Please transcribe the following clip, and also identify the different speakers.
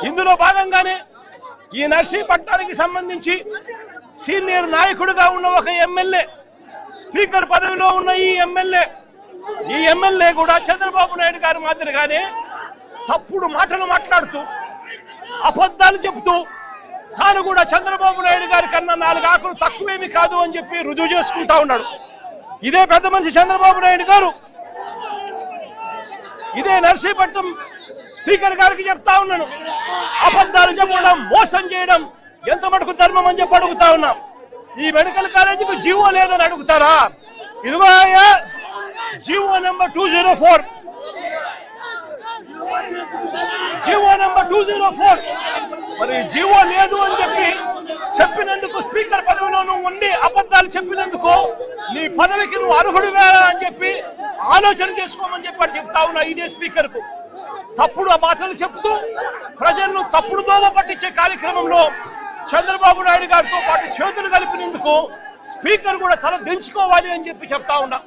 Speaker 1: ఇందులో భాగంగానే ఈ నర్సీపట్నానికి సంబంధించి సీనియర్ నాయకుడిగా ఉన్న ఒక ఎమ్మెల్యే, స్పీకర్ పదవిలో ఉన్న ఈ ఎమ్మెల్యే కూడా చంద్రబాబు నాయుడు గారి మాదిరిగానే తప్పుడు మాటలు మాట్లాడుతూ అబద్ధాలు చెబుతూ తాను కూడా చంద్రబాబు నాయుడు గారి కన్నా 4 ఆకులు తక్కువేమి కాదు అని చెప్పి రుజువు చేసుకుంటా ఉన్నాడు. ఇదే పెద్ద మనిషి చంద్రబాబు నాయుడు గారు ఇదే నర్సీపట్నం స్పీకర్ గారికి చెప్తా ఉన్నాను, అబద్ధాలు చెప్పడం, మోసం చేయడం ఎంత మటుకు ధర్మం అని చెప్పి అడుగుతా ఉన్నాం. ఈ మెడికల్ కాలేజీకి జీవో లేదని అడుగుతారా? ఇదిగో జీవో నెంబర్ 204, జీవో నెంబర్ 204. మరి జీవో లేదు అని చెప్పినందుకు స్పీకర్ పదవిలో నువ్వు ఉండి అబద్ధాలు చెప్పినందుకు నీ పదవికి నువ్వు అర్హుడు వేరా అని చెప్పి ఆలోచన చేసుకోమని చెప్పి చెప్తా ఉన్నా. ఇదే స్పీకర్ కు తప్పుడు మాటలు చెప్తూ ప్రజలను తప్పుడు దోవ పట్టించే కార్యక్రమంలో చంద్రబాబు నాయుడు గారితో పాటు చేతులు కలిపినందుకు స్పీకర్ కూడా తల దించుకోవాలి అని చెప్పి చెప్తా ఉన్నా.